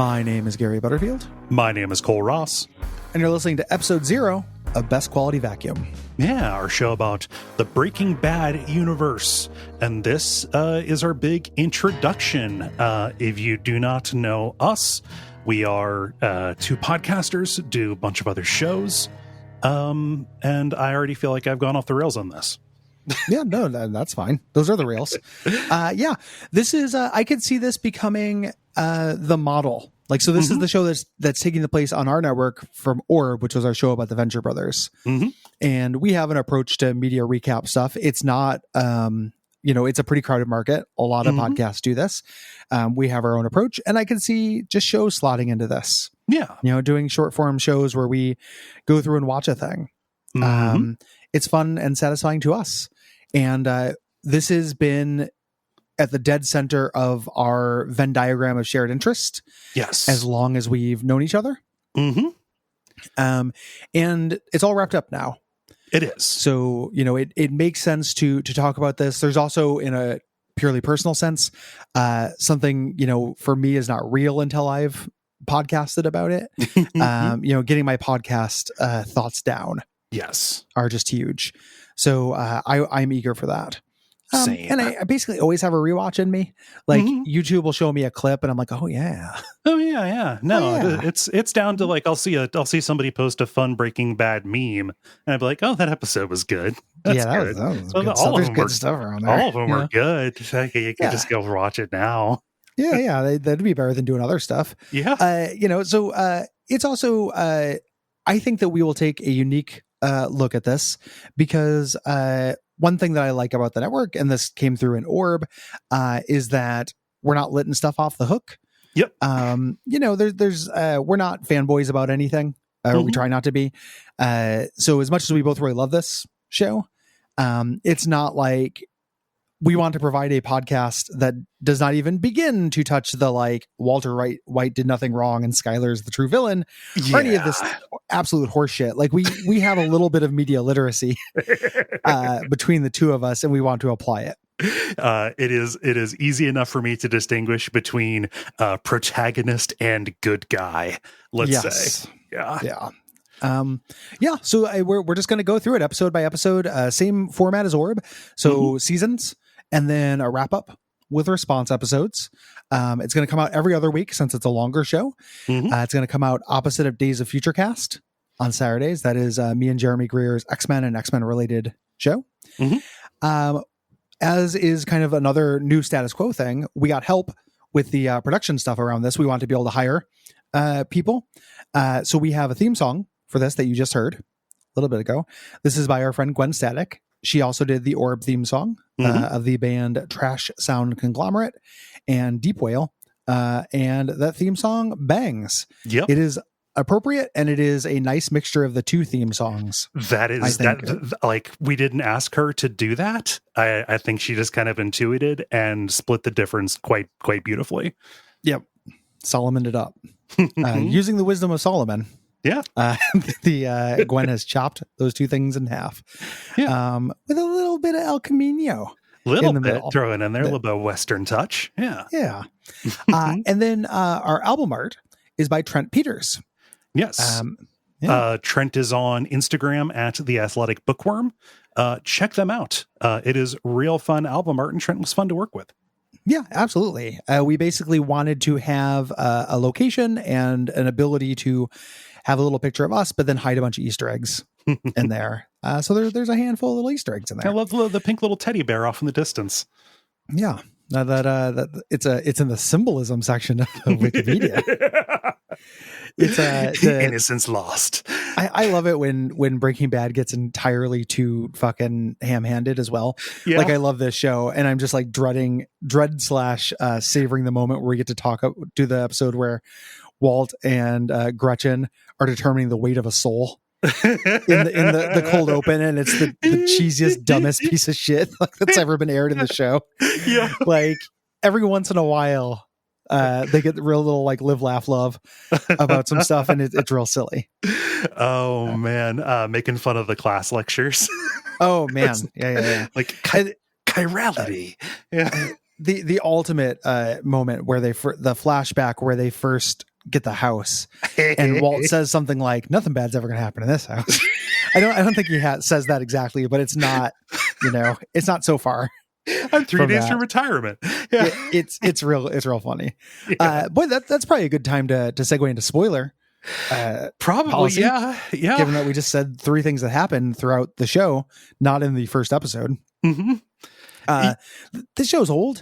My name is Gary Butterfield. My name is Cole Ross. And you're listening to episode 0 of Best Quality Vacuum. Yeah, our show about the Breaking Bad universe. And this is our big introduction. If you do not know us, we are two podcasters, do a bunch of other shows. And I already feel like I've gone off the rails on this. Yeah, no, that's fine. Those are the rails. Yeah, this is, I could see this becoming the model. Like, so this is the show that's taking the place on our network from Orb, which was our show about the Venture Brothers. And we have an approach to media recap stuff. It's not, it's a pretty crowded market. A lot of podcasts do this. We have our own approach, and I can see just shows slotting into this. Yeah. Doing short form shows where we go through and watch a thing. It's fun and satisfying to us. And this has been at the dead center of our Venn diagram of shared interest. Yes. As long as we've known each other. And it's all wrapped up now. It is. So, it makes sense to talk about this. There's also, in a purely personal sense, something, for me is not real until I've podcasted about it. Getting my podcast thoughts down. Yes. Are just huge. So I'm eager for that. Same. And I basically always have a rewatch in me. Like YouTube will show me a clip and I'm like, oh yeah. No, it's down to like, I'll see somebody post a fun Breaking Bad meme and I'd be like, oh, that episode was good. That's good. That was well, good all stuff. of There's them good were, stuff around there. all of them were good. You can just go watch it now. That'd be better than doing other stuff. So it's also I think that we will take a unique look at this because one thing that I like about the network, and this came through in Orb, is that we're not letting stuff off the hook. Yep. There's we're not fanboys about anything. We try not to be. So as much as we both really love this show, it's not like we want to provide a podcast that does not even begin to touch the like Walter White did nothing wrong and Skyler's the true villain or any of this absolute horseshit. Like we have a little bit of media literacy between the two of us, and we want to apply it. It is easy enough for me to distinguish between protagonist and good guy. Let's say, yeah. So we're just going to go through it episode by episode, same format as Orb. So seasons, and then a wrap up with response episodes. It's going to come out every other week since it's a longer show. It's going to come out opposite of Days of Future Cast on Saturdays. That is me and Jeremy Greer's X-Men and X-Men related show. As is kind of another new status quo thing. We got help with the production stuff around this. We want to be able to hire people. So we have a theme song for this that you just heard a little bit ago. This is by our friend Gwen Static. She also did the Orb theme song of the band Trash Sound Conglomerate and Deep Whale. And that theme song bangs. Yep. It is appropriate, and it is a nice mixture of the two theme songs. That is that like we didn't ask her to do that. I think she just kind of intuited and split the difference quite beautifully. Yep. Solomon it up. Using the wisdom of Solomon. Yeah. The Gwen has chopped those two things in half. With a little bit of El Camino. Little bit thrown in there, a little bit of Western touch. Yeah. And then our album art is by Trent Peters. Yes. Trent is on Instagram at The Athletic Bookworm. Check them out. It is real fun album art, and Trent was fun to work with. Yeah, absolutely. We basically wanted to have a location and an ability to have a little picture of us, but then hide a bunch of Easter eggs in there. So there's a handful of little Easter eggs in there. I love the pink little teddy bear off in the distance. Yeah, that it's in the symbolism section of Wikipedia. It's the innocence lost. I love it when Breaking Bad gets entirely too fucking ham-handed as well. Yeah. Like I love this show, and I'm just like dread / savoring the moment where we get to do the episode where Walt and Gretchen are determining the weight of a soul in the cold open, and it's the cheesiest, dumbest piece of shit like that's ever been aired in the show. Yeah, like every once in a while. They get real little like live, laugh, love about some stuff, and it's real silly. Oh man, making fun of the class lectures. Oh man, yeah. Like chirality. The ultimate moment where the flashback where they first get the house. And Walt says something like, "Nothing bad's ever going to happen in this house." I don't think he says that exactly, but it's not, it's not so far. I'm 3 days from retirement. Yeah, it's real funny. Yeah. Boy, that's probably a good time to segue into spoiler. Probably, policy, yeah. Given that we just said 3 things that happened throughout the show, not in the first episode. Mm-hmm. This show's old,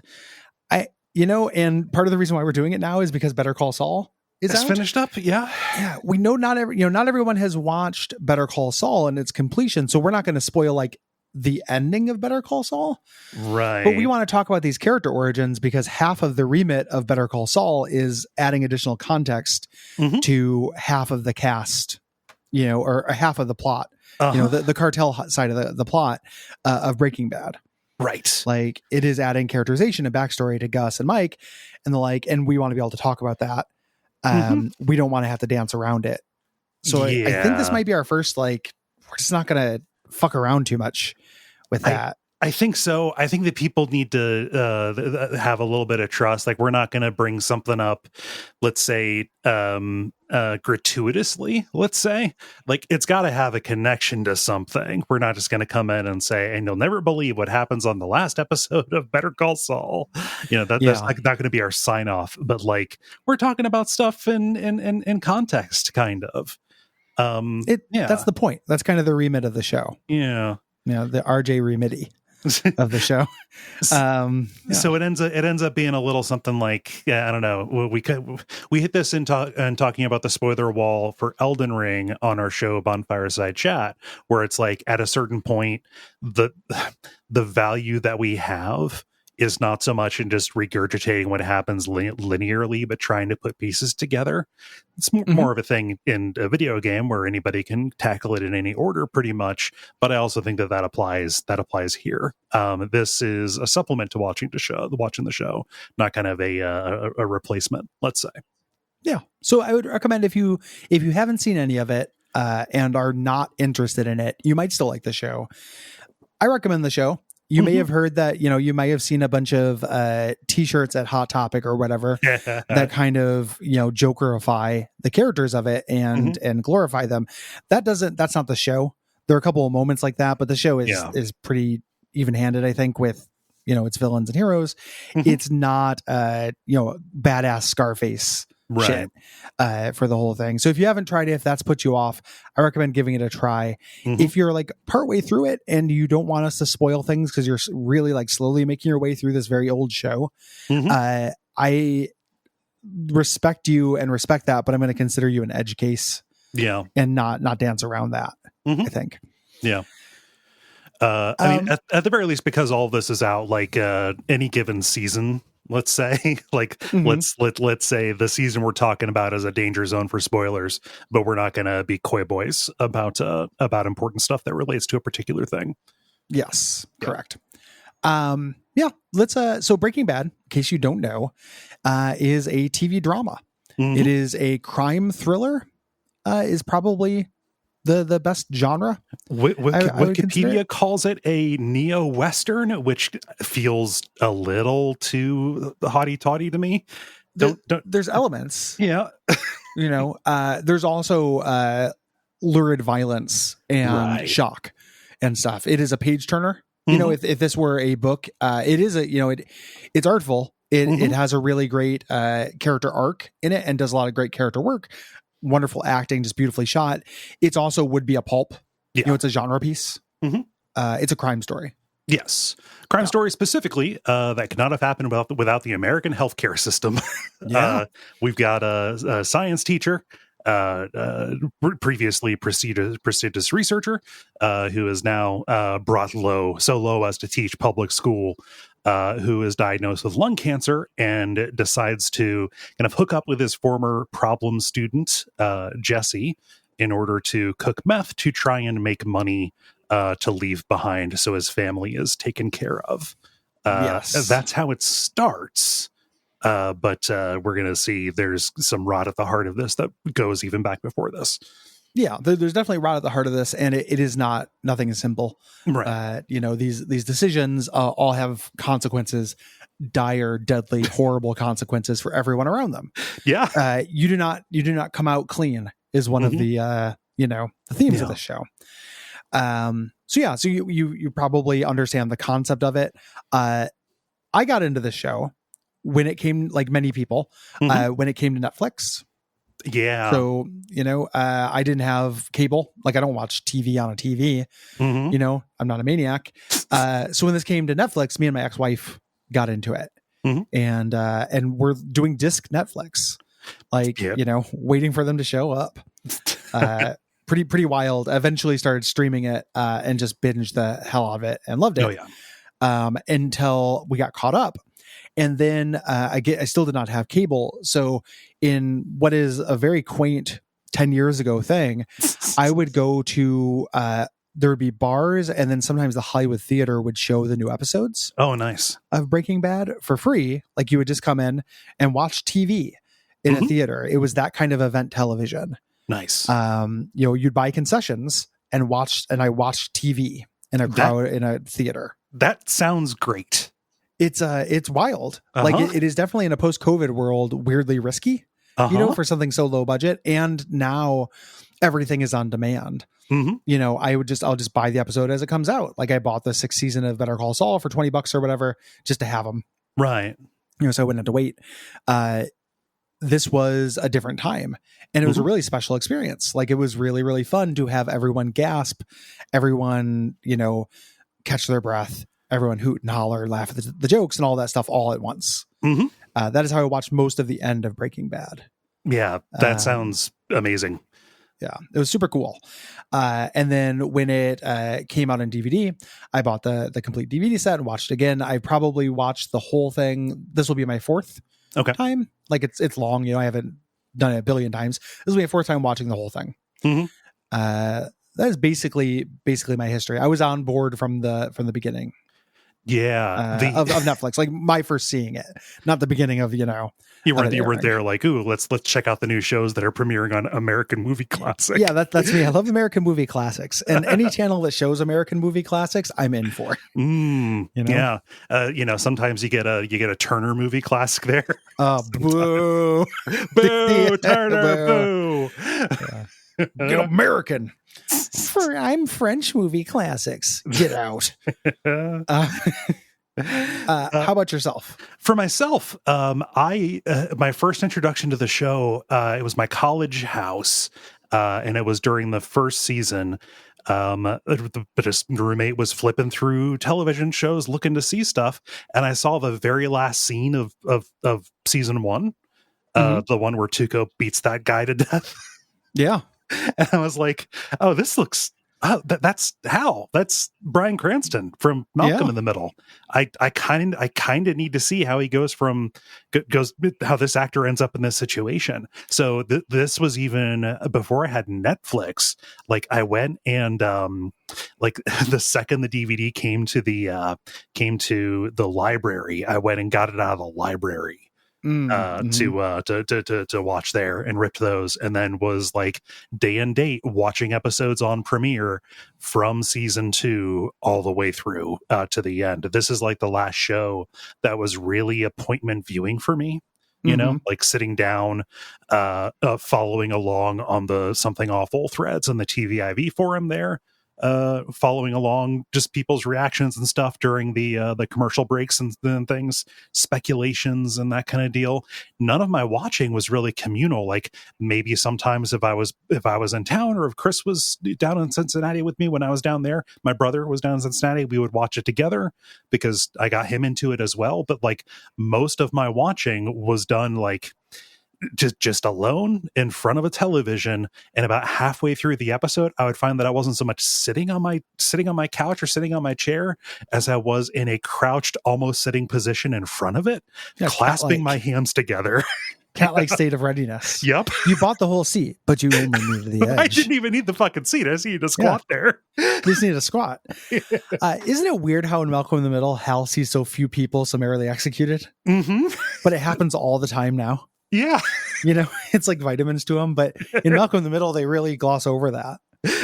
and part of the reason why we're doing it now is because Better Call Saul is out. Finished up. Yeah. We know not everyone has watched Better Call Saul and its completion, so we're not going to spoil like the ending of Better Call Saul. Right. But we want to talk about these character origins because half of the remit of Better Call Saul is adding additional context to half of the cast, or half of the plot, the cartel side of the plot of Breaking Bad. Right. Like it is adding characterization and backstory to Gus and Mike and the like, and we want to be able to talk about that. We don't want to have to dance around it. So I think this might be our first, we're just not going to fuck around too much with that. I think so. I think that people need to have a little bit of trust. Like we're not going to bring something up, let's say, gratuitously, let's say. Like it's got to have a connection to something. We're not just going to come in and say, and you'll never believe what happens on the last episode of Better Call Saul. That's not going to be our sign off. But like we're talking about stuff in context, kind of. That's the point. That's kind of the remit of the show. Yeah. The RJ remitty of the show. So it ends up being a little something like, I don't know. We hit this in talking about the spoiler wall for Elden Ring on our show Bonfireside Chat, where it's like at a certain point, the value that we have is not so much in just regurgitating what happens linearly, but trying to put pieces together. It's more of a thing in a video game where anybody can tackle it in any order pretty much. But I also think that applies here. This is a supplement to watching the show, not kind of a replacement, let's say. Yeah. So I would recommend if you haven't seen any of it and are not interested in it, you might still like the show. I recommend the show. You may have heard that, you might have seen a bunch of t-shirts at Hot Topic or whatever that kind of, jokerify the characters of it and glorify them. That's not the show. There are a couple of moments like that, but the show is pretty even-handed, I think, with, its villains and heroes. It's not, badass Scarface shit for the whole thing. So if you haven't tried it, if that's put you off, I recommend giving it a try. If you're like partway through it and you don't want us to spoil things because you're really like slowly making your way through this very old show, I respect you and respect that, but I'm going to consider you an edge case and not dance around that. I think. Yeah. I mean, at the very least, because all of this is out, like any given season, let's say, let's say the season we're talking about is a danger zone for spoilers, but we're not going to be coy boys about important stuff that relates to a particular thing. Yes, correct. Let's so Breaking Bad, in case you don't know, is a TV drama. It is a crime thriller, is probably the best genre. Wikipedia calls it a neo-Western, which feels a little too haughty-taughty to me. There's elements. Yeah. There's also lurid violence and shock and stuff. It is a page turner. If this were a book, it is it's artful. It has a really great character arc in it and does a lot of great character work. Wonderful acting, just beautifully shot. It's also would be a pulp. It's a genre piece. It's a crime story. Yes. Crime story specifically that could not have happened without the American healthcare system. We've got a science teacher, previously prestigious researcher, who is now brought so low as to teach public school, who is diagnosed with lung cancer and decides to kind of hook up with his former problem student, Jesse, in order to cook meth to try and make money to leave behind so his family is taken care of. That's how it starts. But we're going to see there's some rot at the heart of this that goes even back before this. Yeah, there's definitely rot at the heart of this, and it is nothing is simple. Right. These decisions all have consequences. dire, deadly, horrible consequences for everyone around them. Yeah. You do not come out clean is one of the the themes of the show. So you probably understand the concept of it. I got into the show when it came, like many people, when it came to Netflix. Yeah. So, I didn't have cable. Like, I don't watch TV on a TV. I'm not a maniac. So when this came to Netflix, me and my ex-wife got into it. And we're doing disc Netflix, like, waiting for them to show up. Pretty wild. I eventually started streaming it and just binged the hell out of it and loved it. Oh, yeah. Until we got caught up. And then I still did not have cable. So in what is a very quaint 10 years ago thing, I would go to, there would be bars, and then sometimes the Hollywood Theater would show the new episodes. Oh, nice. Of Breaking Bad for free. Like, you would just come in and watch TV in a theater. It was that kind of event television. Nice. You'd buy concessions and I watched TV in a crowd in a theater. That sounds great. It's wild. Like, it is definitely, in a post-COVID world, weirdly risky, for something so low budget. And now everything is on demand. I'll just buy the episode as it comes out. Like, I bought the 6th season of Better Call Saul for $20 or whatever, just to have them. Right. So I wouldn't have to wait. This was a different time, and it was a really special experience. Like, it was really, really fun to have everyone gasp, everyone, catch their breath, everyone hoot and holler, laugh at the jokes and all that stuff all at once. That is how I watched most of the end of Breaking Bad. Yeah, that sounds amazing. Yeah, it was super cool. And then when it came out on DVD, I bought the complete DVD set and watched it again. I probably watched the whole thing. This will be my 4th time. Like, it's long. I haven't done it a billion times. This will be my 4th time watching the whole thing. That is basically my history. I was on board from the beginning. Yeah, of Netflix, like my first seeing it, not the beginning of you were there like, ooh, let's check out the new shows that are premiering on American Movie Classics. Yeah, that's me. I love American Movie Classics, and any channel that shows American Movie Classics, I'm in for. Yeah, sometimes you get a Turner Movie Classic there. Boo, boo, Turner, boo. Yeah. Get American. I'm French Movie Classics. Get out. How about yourself? For myself, I my first introduction to the show, it was my college house, and it was during the first season. But his roommate was flipping through television shows looking to see stuff, and I saw the very last scene of season 1, the one where Tuco beats that guy to death. Yeah. And I was like, oh, this looks, that's Hal. That's Bryan Cranston from Malcolm in the Middle. I kind of need to see how he goes how this actor ends up in this situation. So this was even before I had Netflix. Like, I went and like the second the DVD came to the library, I went and got it out of the library. To watch there and ripped those, and then was like day and date watching episodes on Premiere from season 2 all the way through to the end. This is like the last show that was really appointment viewing for me, like sitting down, following along on the Something Awful threads and the TVIV forum there, following along just people's reactions and stuff during the commercial breaks and things, speculations and that kind of deal. None of my watching was really communal. Like, maybe sometimes if I was in town, or if Chris was down in Cincinnati with me when I was down there, my brother was down in Cincinnati, we would watch it together because I got him into it as well. But like, most of my watching was done like just alone in front of a television, and about halfway through the episode I would find that I wasn't so much sitting on my couch or sitting on my chair as I was in a crouched, almost sitting position in front of it, clasping my hands together. Cat-like state of readiness. Yep. You bought the whole seat, but you only needed the edge. I didn't even need the fucking seat. I just needed to squat there. You just need to squat. Isn't it weird how in Malcolm in the Middle, Hal sees so few people summarily executed? But it happens all the time now. Yeah. It's like vitamins to them, but in Malcolm in the Middle, they really gloss over that.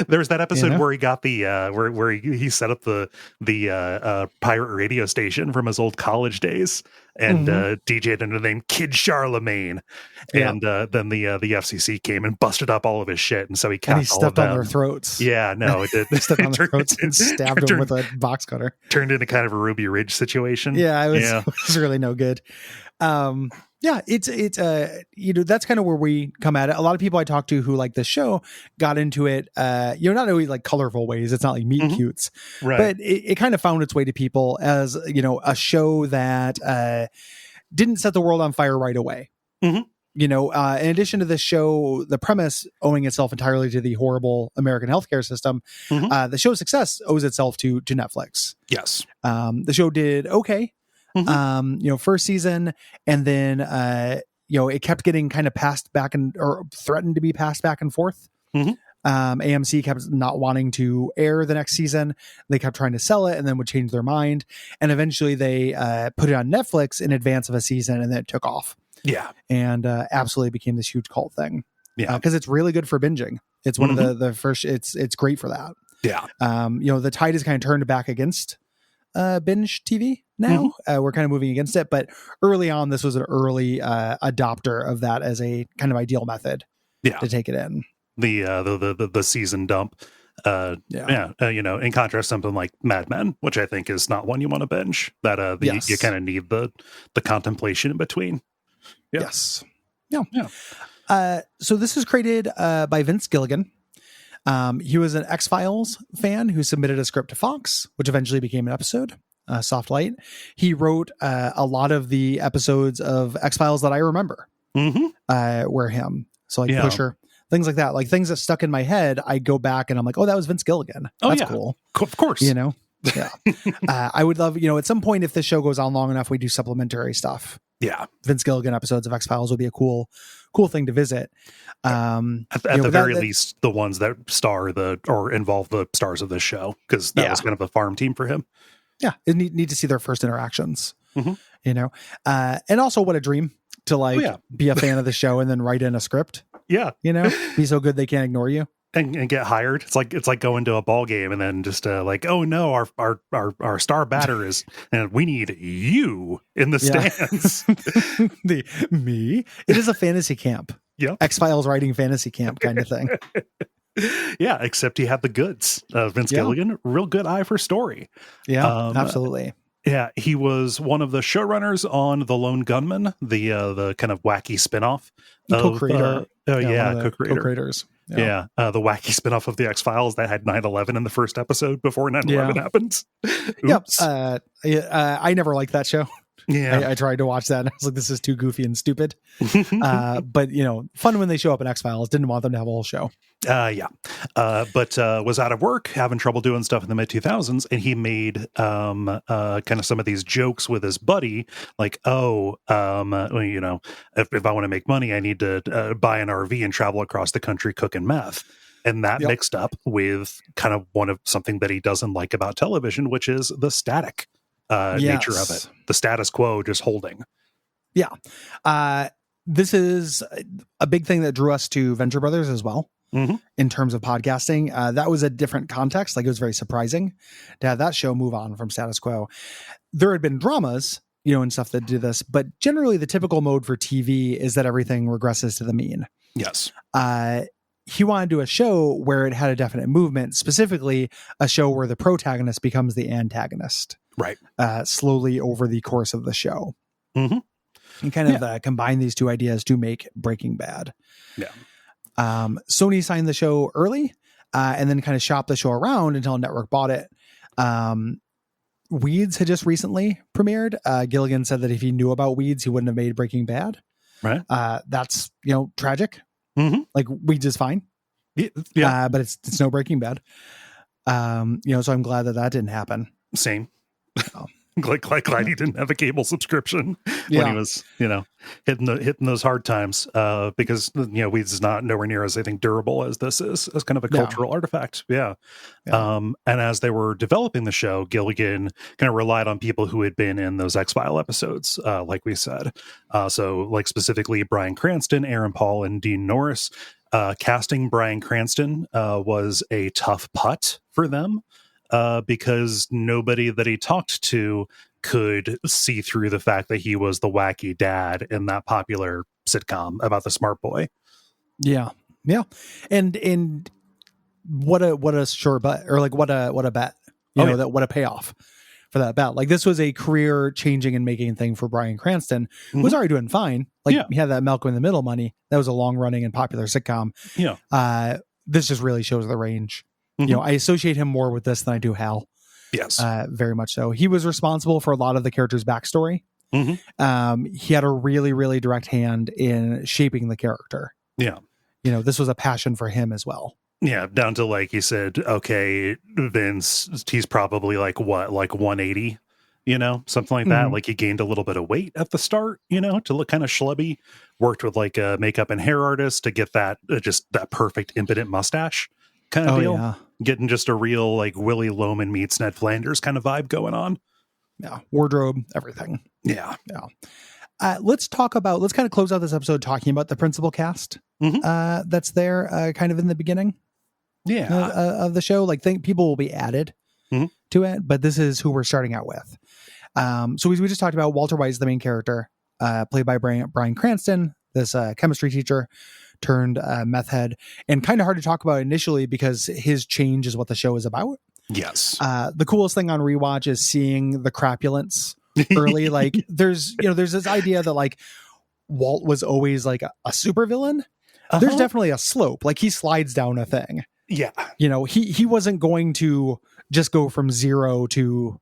There's that episode You know? where he got the where he set up the pirate radio station from his old college days and DJ'd under the name Kid Charlemagne, and then the FCC came and busted up all of his shit, and so he And he capped all of stepped on them. their throats. Yeah, no, it did. He stepped on their Turned throats and stabbed them with a box cutter. Turned into kind of a Ruby Ridge situation. Yeah, it was really no good. Yeah, it's that's kind of where we come at it. A lot of people I talk to who like the show got into it, not always like colorful ways. It's not like meet cutes, right? But it kind of found its way to people as a show that didn't set the world on fire right away. In addition to this show, the premise owing itself entirely to the horrible American healthcare system, the show's success owes itself to Netflix. Yes, the show did okay. First season, and then it kept getting kind of passed back or threatened to be passed back and forth. AMC kept not wanting to air the next season. They kept trying to sell it and then would change their mind. And eventually they put it on Netflix in advance of a season, and then it took off. Yeah. And absolutely became this huge cult thing. Yeah. Because it's really good for binging. It's one of the first, it's great for that. Yeah. The tide is kind of turned back against binge TV now. We're kind of moving against it, but early on, this was an early adopter of that as a kind of ideal method to take it in. The season dump. In contrast, something like Mad Men, which I think is not one you want to binge. That you kind of need the contemplation in between. Yeah. Yes. Yeah. So this is created by Vince Gilligan. He was an X-Files fan who submitted a script to Fox, which eventually became an episode, Soft Light. He wrote a lot of the episodes of X-Files that I remember were him. So like Pusher, things like that, like things that stuck in my head. I go back and I'm like, oh, that was Vince Gilligan. That's cool. Of course. Yeah. I would love, at some point, if this show goes on long enough, we do supplementary stuff. Yeah. Vince Gilligan episodes of X-Files would be a cool thing to visit. At the very least, the ones that star or involve the stars of this show, because that was kind of a farm team for him. Yeah. It need to see their first interactions, and also what a dream to be a fan of the show and then write in a script. Yeah. Be so good they can't ignore you. And get hired. It's like going to a ball game and then just oh no, our star batter is, and we need you in the stands. Me. It is a fantasy camp. Yep. X-Files writing fantasy camp kind of thing. Yeah, except he had the goods. Vince Gilligan, real good eye for story. Yeah, absolutely. Yeah, he was one of the showrunners on The Lone Gunman, the kind of wacky spinoff. Co-creator. Co-creators. Yeah. The wacky spinoff of the X-Files that had 9/11 in the first episode before 9/11 happened. Oops. I never liked that show. Yeah, I tried to watch that and I was like, this is too goofy and stupid. But fun when they show up in X-Files. Didn't want them to have a whole show. But was out of work, having trouble doing stuff in the mid 2000s, and he made kind of some of these jokes with his buddy, like, if I want to make money, I need to buy an RV and travel across the country cooking meth. And that mixed up with kind of something that he doesn't like about television, which is the static nature of it, the status quo just holding. This is a big thing that drew us to Venture Brothers as well. In terms of podcasting, that was a different context. Like, it was very surprising to have that show move on from status quo. There had been dramas, and stuff that did this, but generally the typical mode for TV is that everything regresses to the mean. Yes. He wanted to do a show where it had a definite movement, specifically a show where the protagonist becomes the antagonist. Right. Slowly over the course of the show. And kind of combine these two ideas to make Breaking Bad. Yeah. Sony signed the show early and then kind of shopped the show around until network bought it. Weeds had just recently premiered. Gilligan said that if he knew about Weeds, he wouldn't have made Breaking Bad. Right. That's, tragic. Like, Weeds is fine. Yeah. But it's no Breaking Bad. So I'm glad that didn't happen. Same. Glad he didn't have a cable subscription when he was, hitting those hard times. Because Weeds is not nowhere near as, I think, durable as this is, as kind of a cultural artifact. Yeah. And as they were developing the show, Gilligan kind of relied on people who had been in those X-File episodes, like we said. So like specifically Bryan Cranston, Aaron Paul, and Dean Norris. Casting Bryan Cranston was a tough putt for them because nobody that he talked to could see through the fact that he was the wacky dad in that popular sitcom about the smart boy. Yeah. And what a sure bet, or like what a bet, that what a payoff for that bet. Like, this was a career changing and making thing for Bryan Cranston, who was already doing fine. Like, he had that Malcolm in the Middle money. That was a long running and popular sitcom. Yeah. This just really shows the range. I associate him more with this than I do Hal. Yes. Very much so. He was responsible for a lot of the character's backstory. He had a really, really direct hand in shaping the character. Yeah. This was a passion for him as well. Yeah, down to, like, he said, okay, Vince, he's probably like 180, something like that. Like, he gained a little bit of weight at the start, to look kind of schlubby. Worked with like a makeup and hair artist to get that just that perfect impotent mustache kind of deal. Yeah. Getting just a real like Willie Loman meets Ned Flanders kind of vibe going on. Yeah, wardrobe, everything. Yeah. Let's kind of close out this episode talking about the principal cast that's there kind of in the beginning of the show. Like, people will be added to it, but this is who we're starting out with. So we just talked about Walter White is the main character, played by Bryan Cranston, this chemistry teacher turned meth head, and kind of hard to talk about initially because his change is what the show is about. Yes. The coolest thing on rewatch is seeing the crapulence early. Like, there's this idea that like Walt was always like a supervillain. There's definitely a slope. Like, he slides down a thing. Yeah. He wasn't going to just go from zero to,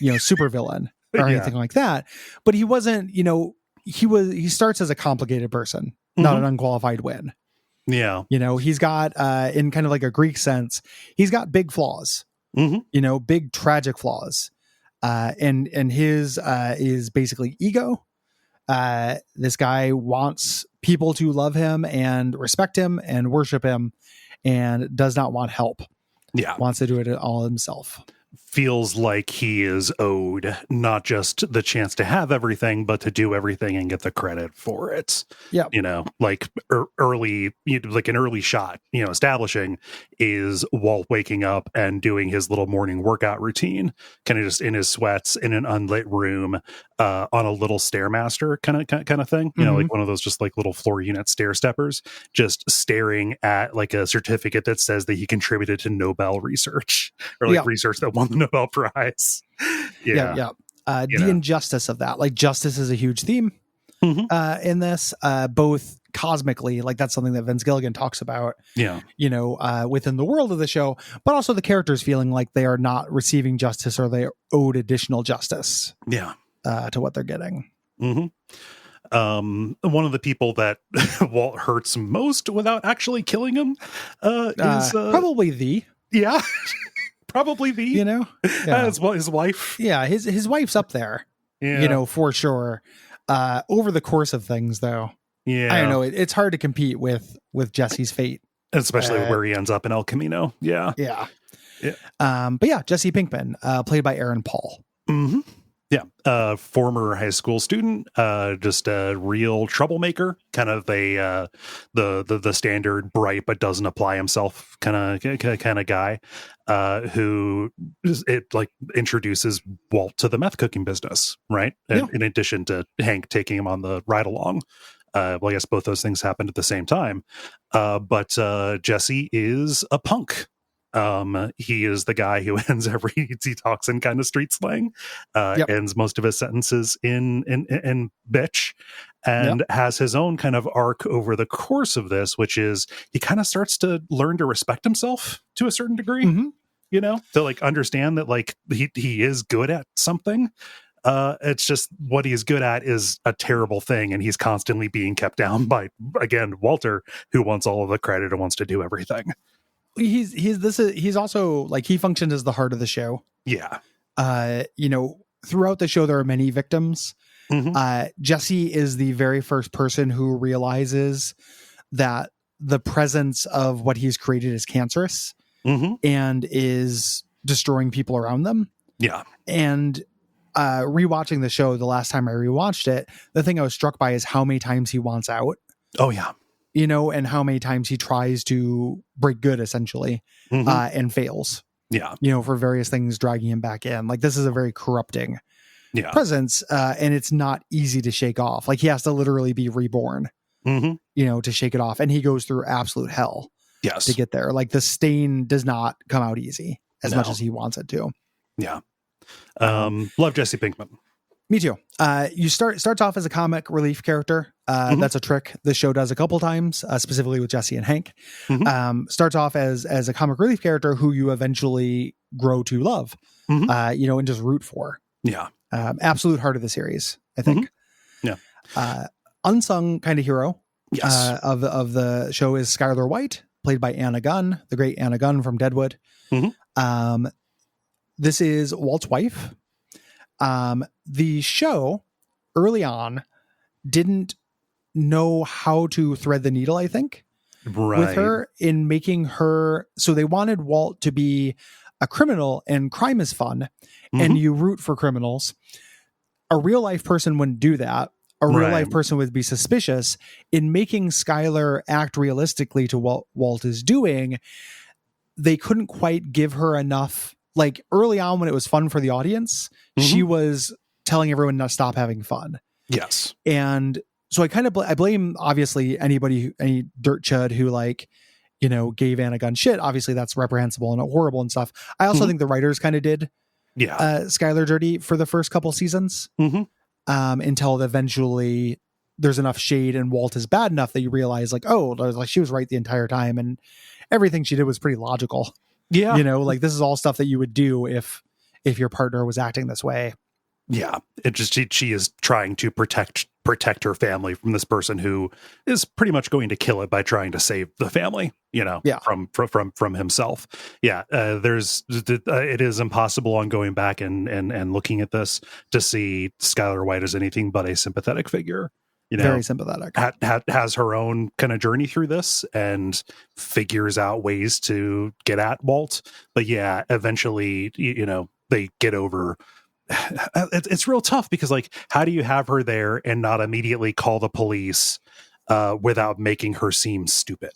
supervillain or anything like that. But he wasn't, he starts as a complicated person, not an unqualified win. Yeah. He's got, in kind of like a Greek sense, he's got big flaws, big tragic flaws. And his is basically ego. This guy wants people to love him and respect him and worship him, and does not want help. Yeah. Wants to do it all himself. Feels like he is owed not just the chance to have everything, but to do everything and get the credit for it. Yeah. Like early, like an early shot, establishing is Walt waking up and doing his little morning workout routine, kind of just in his sweats in an unlit room, on a little Stairmaster kind of thing, like one of those just like little floor unit stair steppers, just staring at like a certificate that says that he contributed to Nobel research or like research that won the Nobel Prize. The injustice of that, like, justice is a huge theme in this, both cosmically, like that's something that Vince Gilligan talks about, within the world of the show, but also the characters feeling like they are not receiving justice or they are owed additional justice to what they're getting. One of the people that Walt hurts most without actually killing him is probably probably his wife. Yeah, his wife's up there, for sure. Over the course of things, though, I don't know. It's hard to compete with Jesse's fate, especially where he ends up in El Camino. But Jesse Pinkman, played by Aaron Paul. Former high school student, just a real troublemaker, kind of the standard bright but doesn't apply himself kind of guy, who introduces Walt to the meth cooking business, right? In addition to Hank taking him on the ride along. I guess both those things happened at the same time. But Jesse is a punk. He is the guy who ends he talks in kind of street slang, ends most of his sentences in bitch, and has his own kind of arc over the course of this, which is he kind of starts to learn to respect himself to a certain degree, to like understand that like he is good at something. It's just what he's good at is a terrible thing, and he's constantly being kept down by, again, Walter, who wants all of the credit and wants to do everything. He's also like, he functioned as the heart of the show. Throughout the show there are many victims. Jesse is the very first person who realizes that the presence of what he's created is cancerous and is destroying people around them. And rewatching the show the last time I rewatched it, the thing I was struck by is how many times he wants out. and how many times he tries to break good, essentially, and fails. Yeah. For various things dragging him back in. Like, this is a very corrupting presence, and it's not easy to shake off. Like, he has to literally be reborn, to shake it off. And he goes through absolute hell to get there. Like, the stain does not come out easy as much as he wants it to. Yeah. Love Jesse Pinkman. Me too. You starts off as a comic relief character. That's a trick the show does a couple times, specifically with Jesse and Hank. Starts off as a comic relief character who you eventually grow to love, and just root for. Yeah. Absolute heart of the series, I think. Yeah. Unsung kind of hero Yes. of the show is Skylar White, played by Anna Gunn, the great Anna Gunn from Deadwood. This is Walt's wife. The show early on didn't know how to thread the needle, I think, with her in making her. So they wanted Walt to be a criminal, and crime is fun, and you root for criminals. A real life person wouldn't do that. A real life person would be suspicious. In making Skylar act realistically to what Walt is doing, they couldn't quite give her enough. Like, early on, when it was fun for the audience, she was telling everyone to stop having fun. Yes. And so I blame, obviously, any dirt chud who, like, gave Anna Gunn shit. Obviously, that's reprehensible and horrible and stuff. I also think the writers kind of did Skylar dirty for the first couple seasons, until eventually there's enough shade and Walt is bad enough that you realize, like, oh, like, she was right the entire time, and everything she did was pretty logical. Yeah. Like, this is all stuff that you would do if your partner was acting this way. Yeah. It just, she is trying to protect her family from this person who is pretty much going to kill it by trying to save the family, from himself. Yeah. It is impossible on going back and looking at this to see Skylar White as anything but a sympathetic figure. Very sympathetic. Has her own kind of journey through this and figures out ways to get at Walt. But yeah, eventually, they get over. It's real tough because, like, how do you have her there and not immediately call the police without making her seem stupid?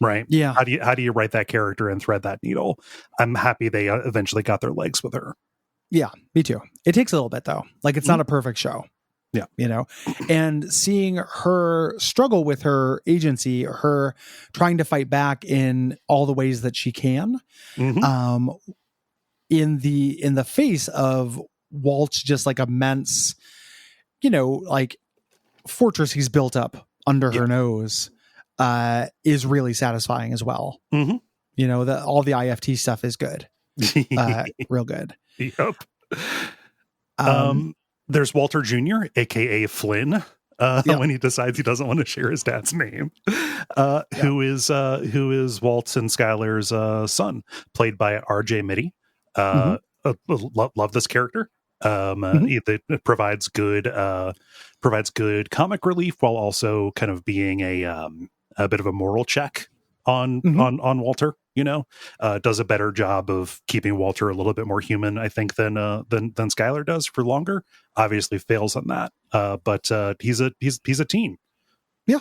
Right. Yeah. How do you write that character and thread that needle? I'm happy they eventually got their legs with her. Yeah, me too. It takes a little bit, though. Like, it's not a perfect show. Yeah. And seeing her struggle with her agency, her trying to fight back in all the ways that she can, in the face of Walt's just, like, immense, like, fortress he's built up under her nose, is really satisfying as well. All the IFT stuff is good. Real good. Yep. There's Walter Jr., aka Flynn, when he decides he doesn't want to share his dad's name, who is Walt and Skylar's son, played by R.J. Mitty. Love this character. It provides good comic relief while also kind of being a bit of a moral check on Walter. Does a better job of keeping Walter a little bit more human, I think, than Skylar does for longer. Obviously fails on that, but he's a teen. Yeah,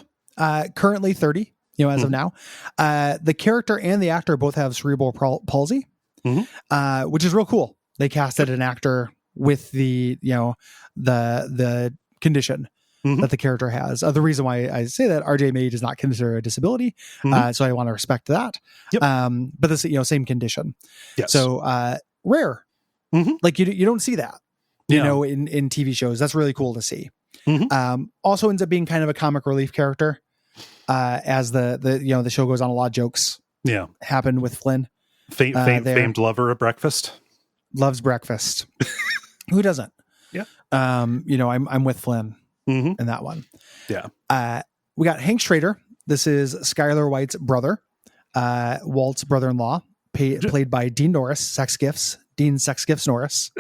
currently 30. As of now, the character and the actor both have cerebral palsy, which is real cool. They casted an actor with the condition that the character has. The reason why I say that, RJ May does not consider a disability, so I want to respect that. But this, same condition. Yes. So rare. Like, you don't see that, in TV shows. That's really cool to see. Also ends up being kind of a comic relief character, as the show goes on. A lot of jokes happen with Flynn. Famed lover of breakfast. Loves breakfast. Who doesn't? Yeah. I'm with Flynn in that one. Yeah. We got Hank Schrader. This is Skylar White's brother, Walt's brother-in-law, played by Dean Norris, Dean Sex Gifts Norris.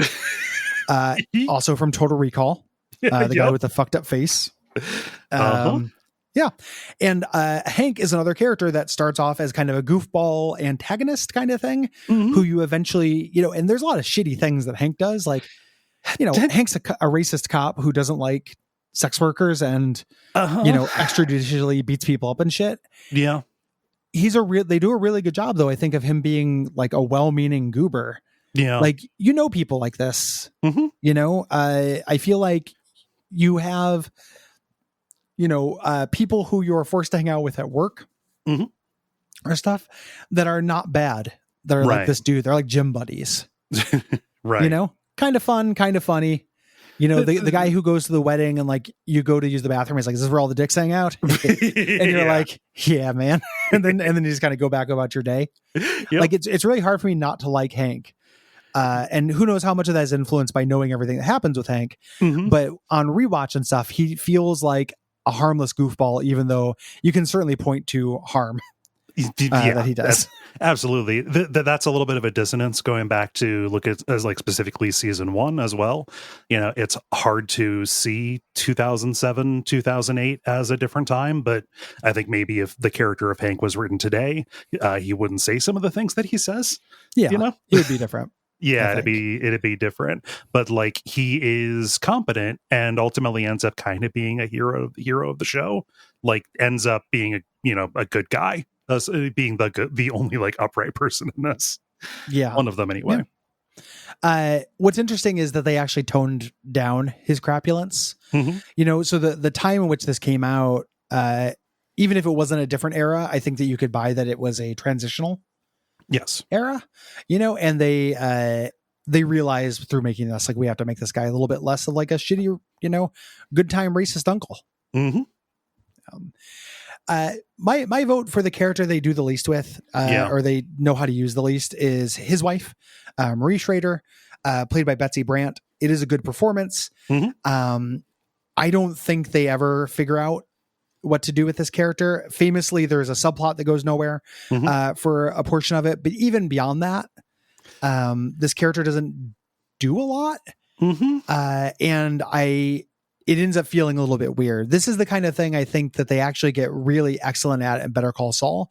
Also from Total Recall, the guy with the fucked up face. Yeah. And Hank is another character that starts off as kind of a goofball antagonist kind of thing, who you eventually, and there's a lot of shitty things that Hank does. Like, Hank's a racist cop who doesn't like sex workers and extrajudicially beats people up and shit. Yeah. They do a really good job though, I think, of him being like a well-meaning goober. Yeah. Like, people like this. I feel like you have people who you're forced to hang out with at work or stuff that are not bad. They're like this dude. They're like gym buddies. Right. Kind of fun, kind of funny. The guy who goes to the wedding and like you go to use the bathroom, he's like, "Is this where all the dicks hang out?" And you're like, "Yeah, man." and then you just kind of go back about your day. Yep. Like it's really hard for me not to like Hank. And who knows how much of that is influenced by knowing everything that happens with Hank. But on rewatch and stuff, he feels like a harmless goofball, even though you can certainly point to harm that he does. Absolutely. That's a little bit of a dissonance going back to look at as like specifically season 1 as well. It's hard to see 2007, 2008 as a different time, but I think maybe if the character of Hank was written today, he wouldn't say some of the things that he says. Yeah, it would be different. Yeah, it'd be different. But like, he is competent and ultimately ends up kind of being a hero of the show. Like, ends up being a good guy, being the only like upright person in this. Yeah, one of them anyway. Yeah. What's interesting is that they actually toned down his crapulence. So the time in which this came out, even if it wasn't a different era, I think that you could buy that it was a transitional era, and they realized through making this, like, we have to make this guy a little bit less of like a shitty, good time racist uncle. My vote for the character they do the least with, or they know how to use the least, is his wife, Marie Schrader, played by Betsy Brandt. It is a good performance. I don't think they ever figure out what to do with this character. Famously, there's a subplot that goes nowhere for a portion of it, but even beyond that, this character doesn't do a lot. And it ends up feeling a little bit weird. This is the kind of thing I think that they actually get really excellent at in Better Call Saul,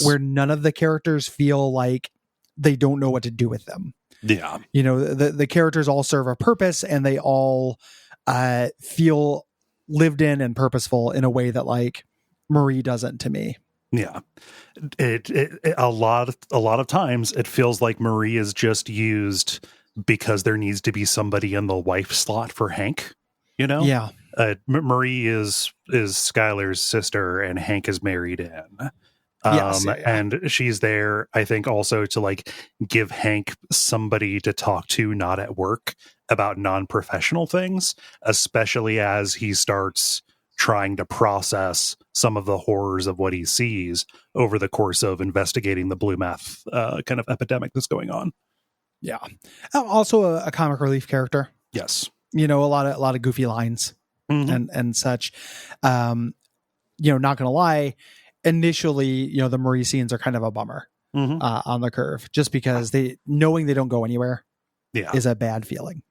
where none of the characters feel like they don't know what to do with them. Yeah. The characters all serve a purpose, and they all feel lived in and purposeful in a way that like Marie doesn't to me. Yeah. A lot of times it feels like Marie is just used because there needs to be somebody in the wife slot for Hank, Yeah. Marie is Skylar's sister and Hank is married in. And she's there, I think, also to like give Hank somebody to talk to, not at work, about non-professional things, especially as he starts trying to process some of the horrors of what he sees over the course of investigating the blue meth kind of epidemic that's going on. Yeah. Also a comic relief character. Yes. A lot of goofy lines and such. Not gonna lie, initially, the Marie scenes are kind of a bummer on the curve, just because knowing they don't go anywhere is a bad feeling.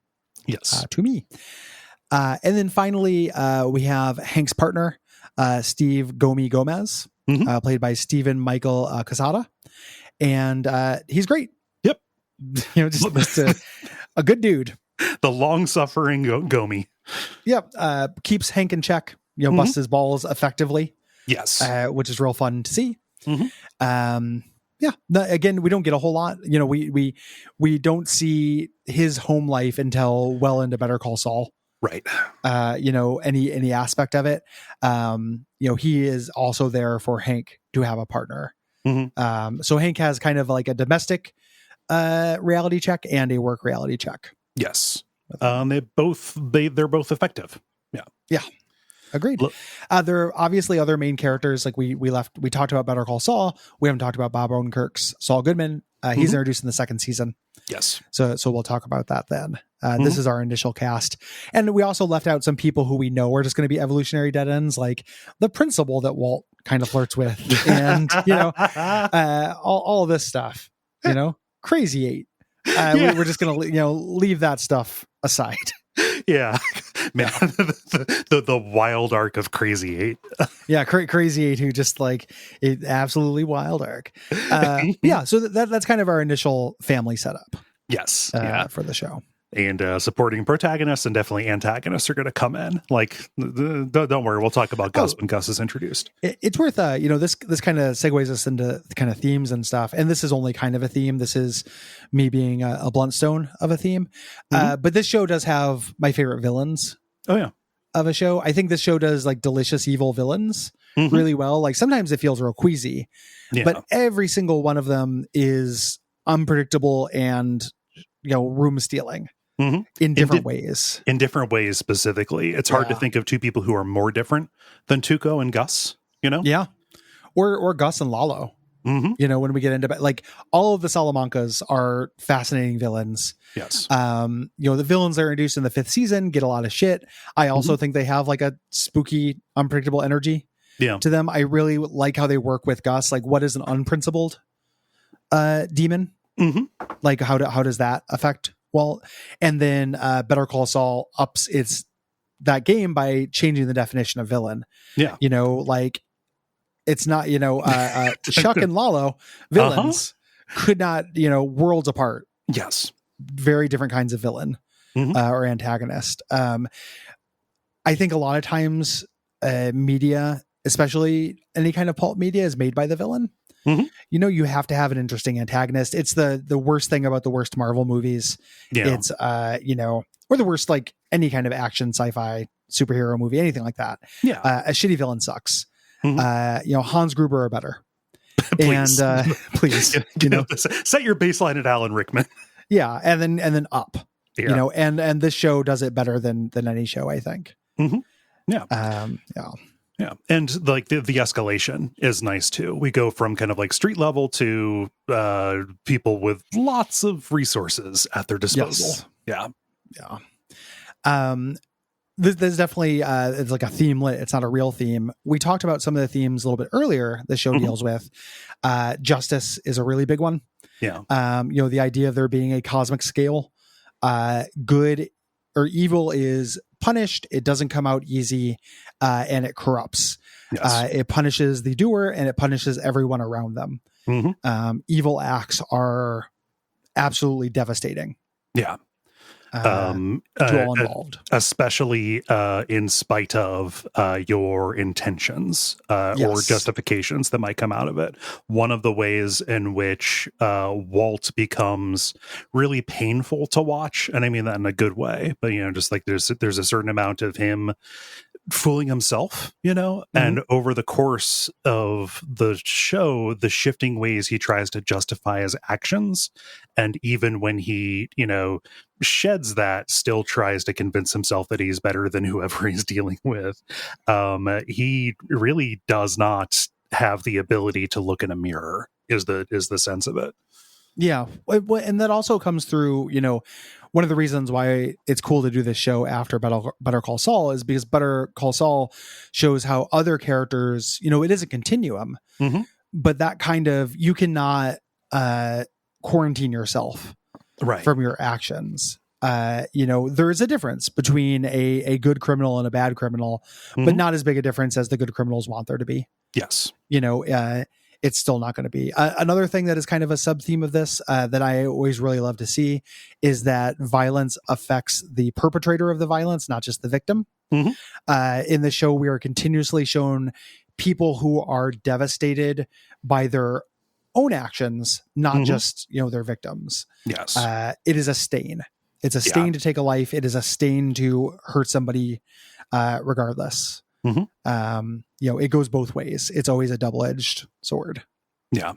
Yes. To me. And then finally, we have Hank's partner, Steve Gomez, played by Stephen Michael Casada. And he's great. Yep. Just a good dude. The long-suffering Gomi. Yep. Keeps Hank in check, busts his balls effectively. Yes. Which is real fun to see. Again, we don't get a whole lot. We don't see his home life until well into Better Call Saul. Right. Any aspect of it. He is also there for Hank to have a partner. So Hank has kind of like a domestic reality check and a work reality check. Yes. They're both effective. Yeah. Agreed. There are obviously other main characters. Like we talked about Better Call Saul. We haven't talked about Bob Odenkirk's Saul Goodman. He's introduced in the second season. Yes. So we'll talk about that then. This is our initial cast. And we also left out some people who we know are just going to be evolutionary dead ends, like the principal that Walt kind of flirts with, and all this stuff. Crazy Eight. We're just going to leave that stuff aside. Yeah, man, the wild arc of Crazy Eight. Crazy Eight, who just like it, absolutely wild arc. So that's kind of our initial family setup. Yes, for the show. and supporting protagonists and definitely antagonists are going to come in. Like, don't worry, we'll talk about Gus when Gus is introduced. It's worth, this kind of segues us into kind of themes and stuff. And this is only kind of a theme. This is me being a bluntstone of a theme. But this show does have my favorite villains. Oh, yeah. Of a show. I think this show does like delicious evil villains really well. Like sometimes it feels real queasy, but every single one of them is unpredictable and, room stealing. In different ways. In different ways, specifically. It's hard to think of two people who are more different than Tuco and Gus, Yeah. Or Gus and Lalo. When we get into like all of the Salamancas are fascinating villains. Yes. The villains that are introduced in the 5th season get a lot of shit. I also think they have like a spooky, unpredictable energy to them. I really like how they work with Gus. Like, what is an unprincipled demon? Like, how does that affect? Well, and then Better Call Saul ups that game by changing the definition of villain. Yeah. Like it's not, Chuck and Lalo villains could not, worlds apart. Yes. Very different kinds of villain or antagonist. I think a lot of times media, especially any kind of pulp media, is made by the villain. You have to have an interesting antagonist. It's the worst thing about the worst Marvel movies. Yeah. It's, or the worst, like any kind of action, sci-fi, superhero movie, anything like that. Yeah. A shitty villain sucks. Hans Gruber are better. Please. And please, set your baseline at Alan Rickman. Yeah. And then up, and this show does it better than any show, I think. Yeah. Yeah. And like the escalation is nice too. We go from kind of like street level to people with lots of resources at their disposal. Yes. Yeah. There's definitely it's like a themelet. It's not a real theme. We talked about some of the themes a little bit earlier the show deals with. Justice is a really big one. Yeah. The idea of there being a cosmic scale. Good or evil is punished. It doesn't come out easy, and it corrupts. Yes. It punishes the doer and it punishes everyone around them. Evil acts are absolutely devastating. Yeah. To all involved, especially in spite of your intentions or justifications that might come out of it. One of the ways in which Walt becomes really painful to watch, and I mean that in a good way, but just like there's a certain amount of him fooling himself, and over the course of the show, the shifting ways he tries to justify his actions, and even when he, sheds that, still tries to convince himself that he's better than whoever he's dealing with. He really does not have the ability to look in a mirror, is the sense of it. Yeah. And that also comes through, one of the reasons why it's cool to do this show after Better Call Saul is because Better Call Saul shows how other characters, it is a continuum, but that kind of, you cannot quarantine yourself from your actions. There is a difference between a good criminal and a bad criminal, but not as big a difference as the good criminals want there to be. Yes. It's still not going to be. Another thing that is kind of a sub theme of this that I always really love to see is that violence affects the perpetrator of the violence, not just the victim. In the show, we are continuously shown people who are devastated by their own actions, not just, their victims. Yes. It is a stain. It's a stain to take a life. It is a stain to hurt somebody regardless. It goes both ways. It's always a double-edged sword. Yeah.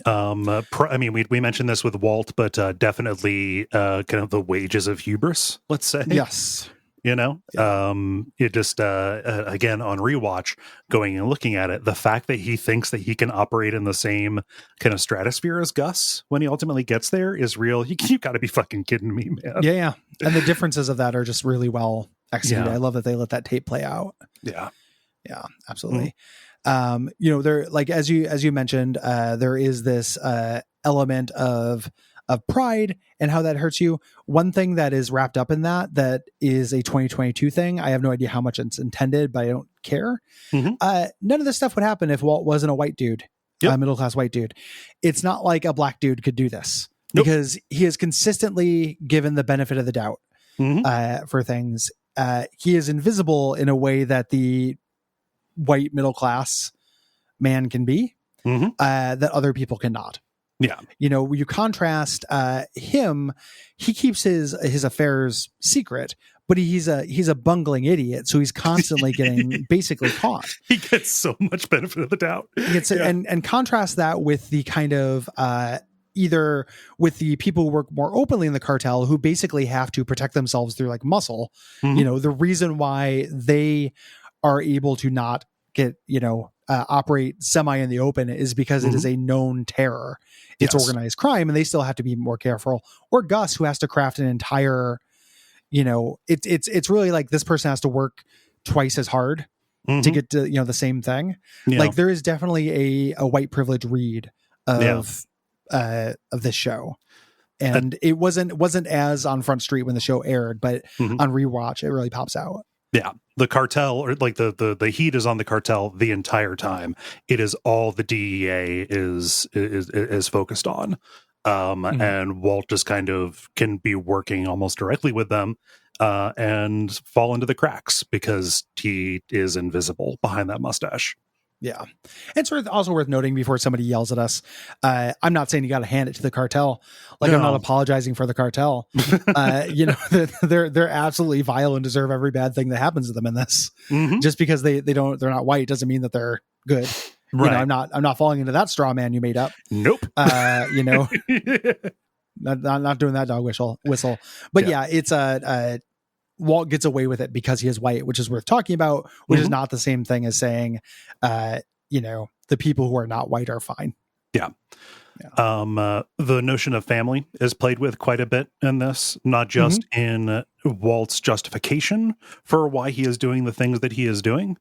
We mentioned this with Walt, but definitely kind of the wages of hubris, let's say. Yes. It just again on rewatch, going and looking at it, the fact that he thinks that he can operate in the same kind of stratosphere as Gus when he ultimately gets there is real. You got to be fucking kidding me, man. Yeah. And the differences of that are just really well executed. I love that they let that tape play out. Yeah, absolutely. There, like as you mentioned, there is this element of pride and how that hurts you. One thing that is wrapped up in that is a 2022 thing. I have no idea how much it's intended, but I don't care. None of this stuff would happen if Walt wasn't a white dude, a middle-class white dude. It's not like a black dude could do this. because he is consistently given the benefit of the doubt for things. He is invisible in a way that the white middle class man can be, that other people cannot. Yeah. You know, you contrast him, he keeps his affairs secret, but he's a bungling idiot, so he's constantly getting basically caught. He gets so much benefit of the doubt. And contrast that with the kind of either with the people who work more openly in the cartel, who basically have to protect themselves through like muscle. You know, the reason why they are able to not get, operate semi in the open is because it is a known terror. It's organized crime, and they still have to be more careful. Or Gus, who has to craft an entire, it's really like this person has to work twice as hard to get to, the same thing. Like there is definitely a white privilege read of this show. And it wasn't as on Front Street when the show aired, but on rewatch, it really pops out. Yeah, the cartel, or like the heat is on the cartel the entire time. It is all the DEA is focused on, and Walt just kind of can be working almost directly with them, and fall into the cracks because he is invisible behind that mustache. Yeah. It's also worth noting before somebody yells at us. I'm not saying you got to hand it to the cartel. Like I'm not apologizing for the cartel. They're absolutely vile and deserve every bad thing that happens to them in this. Just because they're not white doesn't mean that they're good. Right. I'm not falling into that straw man you made up. Nope. Not doing that dog whistle. But it's Walt gets away with it because he is white, which is worth talking about, which is not the same thing as saying, the people who are not white are fine. Yeah. The notion of family is played with quite a bit in this, not just in Walt's justification for why he is doing the things that he is doing,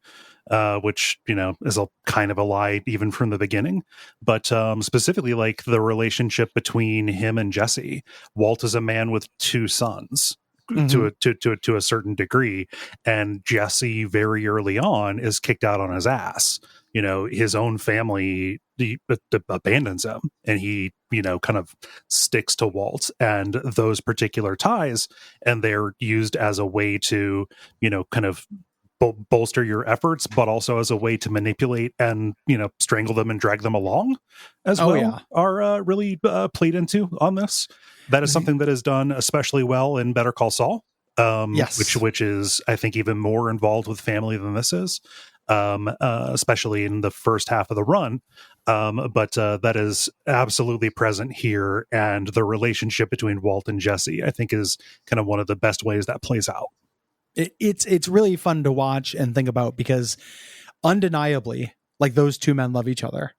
which, is a kind of a lie even from the beginning, but specifically like the relationship between him and Jesse. Walt is a man with two sons. To a certain degree, and Jesse very early on is kicked out on his ass. His own family abandons him, and he kind of sticks to Walt and those particular ties, and they're used as a way to kind of bolster your efforts, but also as a way to manipulate and strangle them and drag them along as are really played into on this. That is something that is done especially well in Better Call Saul, which is, I think, even more involved with family than this is, especially in the first half of the run. But that is absolutely present here, and the relationship between Walt and Jesse, I think, is kind of one of the best ways that plays out. It's really fun to watch and think about because undeniably, like those two men love each other.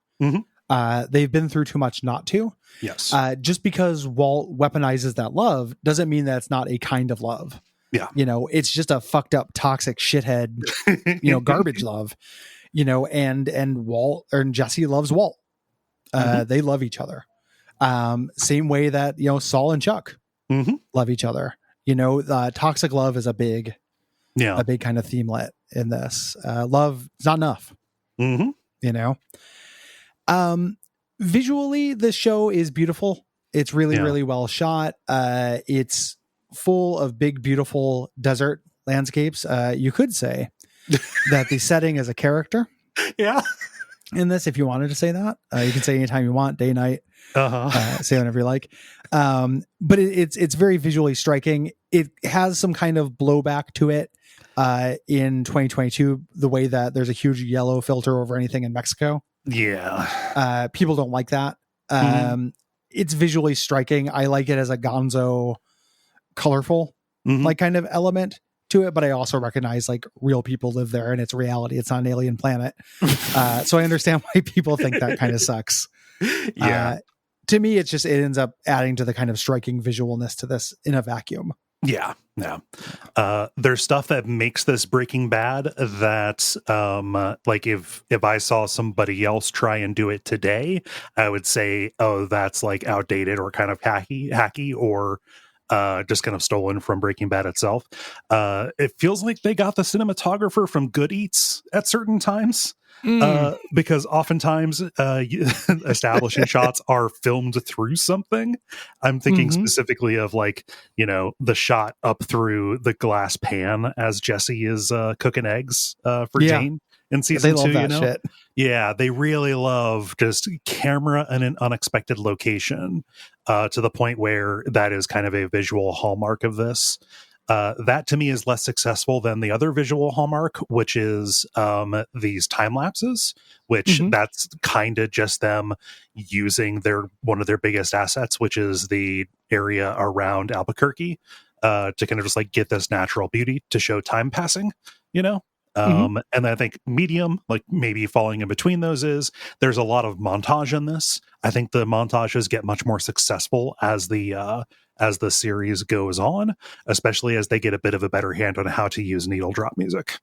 They've been through too much not to. Yes. Just because Walt weaponizes that love doesn't mean that it's not a kind of love. Yeah. It's just a fucked up, toxic shithead, garbage love, and Walt and Jesse loves Walt. They love each other. Same way that, Saul and Chuck love each other. Toxic love is a big kind of themelet in this. Love is not enough. Visually, the show is beautiful. It's really, really well shot. It's full of big, beautiful desert landscapes. You could say that the setting is a character. Yeah. In this, if you wanted to say that, you can say anytime you want, day, night, say whenever you like. But it's very visually striking. It has some kind of blowback to it in 2022, the way that there's a huge yellow filter over anything in Mexico. Yeah. People don't like that. It's visually striking. I like it as a gonzo, colorful, like kind of element to it, but I also recognize like real people live there and it's reality. It's not an alien planet. So I understand why people think that kind of sucks. To me, it ends up adding to the kind of striking visualness to this in a vacuum. Yeah. There's stuff that makes this Breaking Bad that, like if I saw somebody else try and do it today, I would say, oh, that's like outdated or kind of hacky, or just kind of stolen from Breaking Bad itself. It feels like they got the cinematographer from Good Eats at certain times. Because oftentimes establishing shots are filmed through something. I'm thinking specifically of like, the shot up through the glass pan as Jesse is cooking eggs for Jane in season they love 2. That shit. Yeah, they really love just camera in an unexpected location to the point where that is kind of a visual hallmark of this. That to me is less successful than the other visual hallmark, which is these time lapses, which that's kind of just them using one of their biggest assets, which is the area around Albuquerque, to kind of just like get this natural beauty to show time passing, And I think medium, like maybe falling in between those, is there's a lot of montage in this. I think the montages get much more successful as the series goes on, especially as they get a bit of a better hand on how to use needle drop music.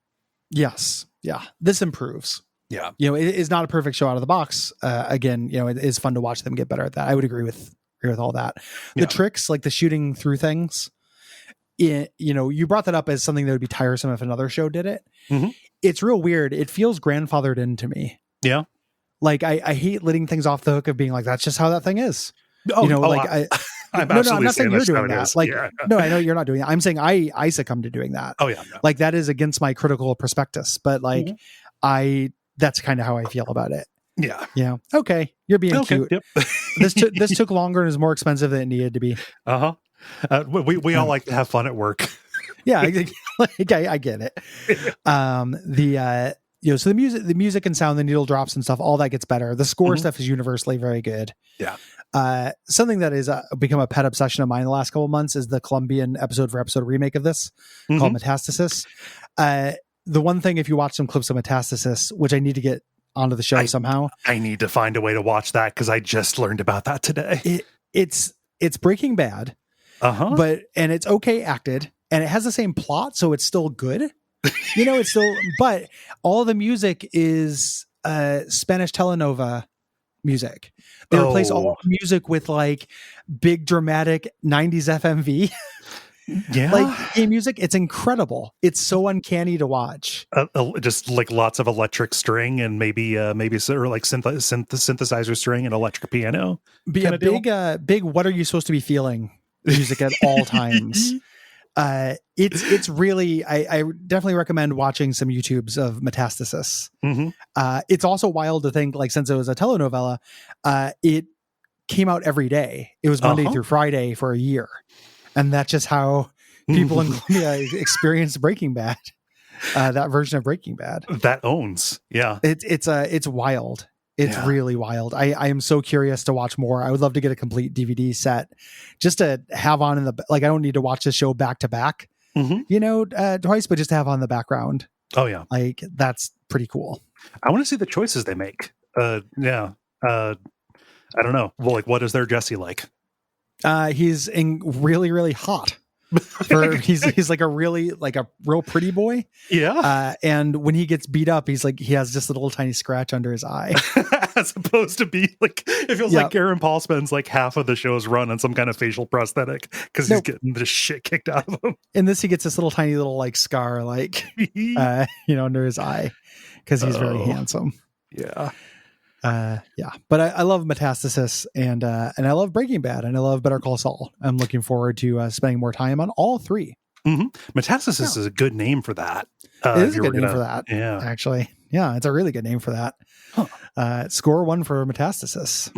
Yes. Yeah. This improves. Yeah. It is not a perfect show out of the box. Again, it is fun to watch them get better at that. I would agree with all that. The tricks, like the shooting through things, you brought that up as something that would be tiresome if another show did it. It's real weird. It feels grandfathered into me. Yeah. Like I hate letting things off the hook of being like, that's just how that thing is. I'm not saying you're doing that. Like, yeah. No, I know you're not doing that. I'm saying I succumb to doing that. Oh yeah. No. Like that is against my critical prospectus, but like that's kind of how I feel about it. Yeah. Yeah. Okay. You're being cute. Yep. This took longer and is more expensive than it needed to be. We all like to have fun at work. Yeah. I get it. So the music and sound, the needle drops and stuff, all that gets better. The score stuff is universally very good. Yeah. Something that is become a pet obsession of mine the last couple of months is the Colombian episode for episode remake of this called Metastasis. The one thing, if you watch some clips of Metastasis, which I need to get onto the show somehow, I need to find a way to watch that because I just learned about that today. It's Breaking Bad, and it's okay acted, and it has the same plot, so it's still good. It's still, but all the music is Spanish telenova music. They replace all the music with like big dramatic 90s FMV. Yeah. Like game music. It's incredible. It's so uncanny to watch. Just like lots of electric string and maybe sort of like synthesizer string and electric piano. Be a big what are you supposed to be feeling music at all times. It's really, I definitely recommend watching some YouTubes of Metastasis. It's also wild to think, like, since it was a telenovela, it came out every day. It was Monday through Friday for a year. And that's just how people in Colombia experienced Breaking Bad. That version of Breaking Bad. That owns. Yeah. It's wild. It's really wild. I am so curious to watch more. I would love to get a complete DVD set just to have on I don't need to watch this show back to back, twice, but just to have on the background. Oh yeah. Like that's pretty cool. I want to see the choices they make. I don't know. Well, like what is their Jesse like? He's really, really hot. He's like a real pretty boy. Yeah. And when he gets beat up, he has just a little tiny scratch under his eye. As opposed to be like, it feels like Aaron Paul spends like half of the show's run on some kind of facial prosthetic because he's getting the shit kicked out of him. In this, he gets this little tiny little like scar, under his eye because he's very handsome. Yeah. But I love Metastasis and I love Breaking Bad and I love Better Call Saul. I'm looking forward to spending more time on all three. Metastasis is a good name for that. It is a good name for that. Yeah, actually. Yeah, it's a really good name for that. Score 1 for Metastasis.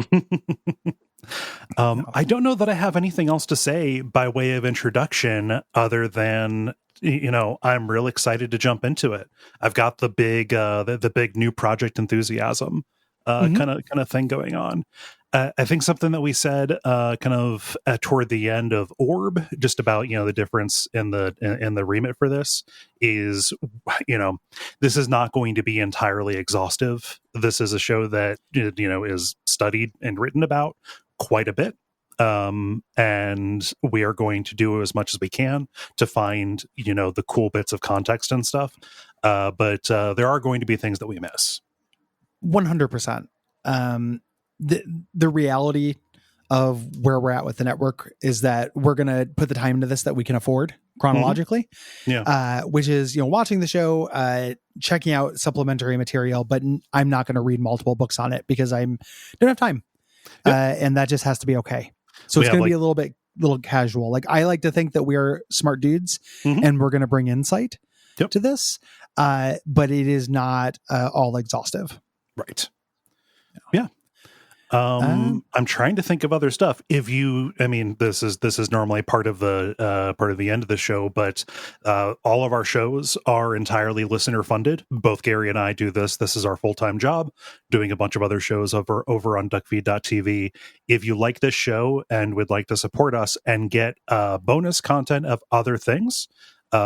I don't know that I have anything else to say by way of introduction other than I'm real excited to jump into it. I've got the big the big new project enthusiasm kind of thing going on. I think something that we said toward the end of Orb, just about the difference in the remit for this is this is not going to be entirely exhaustive. This is a show that is studied and written about quite a bit. And we are going to do as much as we can to find the cool bits of context and stuff. But there are going to be things that we miss. 100%. The reality of where we're at with the network is that we're going to put the time into this that we can afford chronologically. Which is, watching the show, checking out supplementary material, but I'm not going to read multiple books on it because I don't have time. And that just has to be okay. So it's going to be a little casual. Like, I like to think that we're smart dudes and we're going to bring insight to this. But it is not all exhaustive. Right. Yeah. I'm trying to think of other stuff. This is normally part of the end of the show, but all of our shows are entirely listener funded. Both Gary and I do this. This is our full-time job, doing a bunch of other shows over on Duckfeed.tv. If you like this show and would like to support us and get bonus content of other things,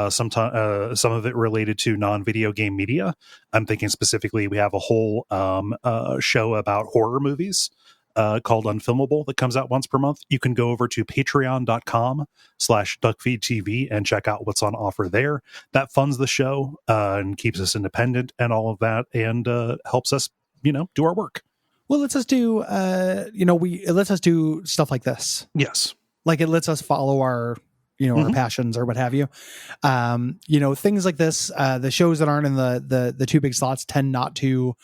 some of it related to non-video game media. I'm thinking specifically we have a whole show about horror movies called Unfilmable that comes out once per month. You can go over to patreon.com/DuckFeed.tv and check out what's on offer there. That funds the show and keeps us independent and all of that, and helps us, do our work. Well, it lets us do, it lets us do stuff like this. Yes. Like, it lets us follow our our passions or what have you. Things like this, the shows that aren't in the two big slots tend not to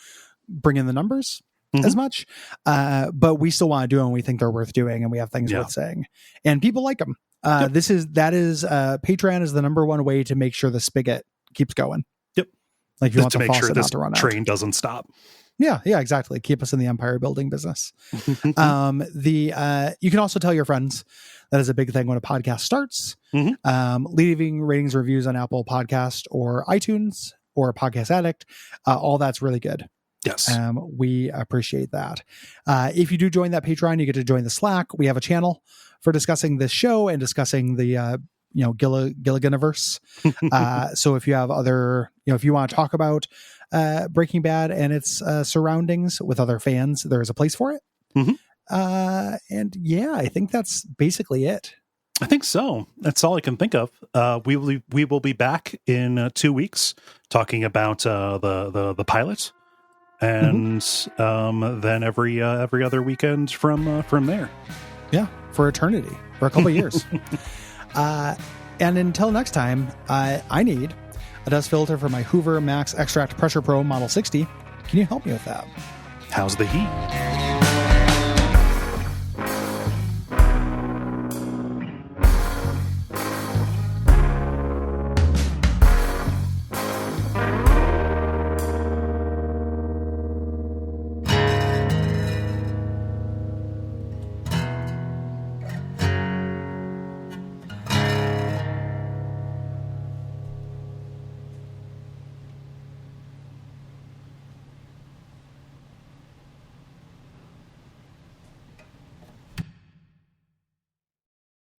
bring in the numbers as much. But we still want to do them. We think they're worth doing and we have things worth saying, and people like them. Patreon is the number one way to make sure the spigot keeps going. Yep. Like, if you want to the make sure faucet this not to run out. train doesn't stop. Yeah, exactly. Keep us in the empire building business. You can also tell your friends. That is a big thing when a podcast starts. Leaving ratings, reviews on Apple Podcast or iTunes or Podcast Addict. All that's really good. Yes. We appreciate that. If you do join that Patreon, you get to join the Slack. We have a channel for discussing this show and discussing the Gilliganiverse. So if you have other, if you want to talk about Breaking Bad and its surroundings with other fans, there is a place for it. And I think that's basically it. I think so. That's all I can think of. We will be back in 2 weeks talking about the pilot, and then every other weekend from there. Yeah, for eternity, for a couple of years. And until next time, I need a dust filter for my Hoover Max Extract Pressure Pro Model 60. Can you help me with that? How's the heat?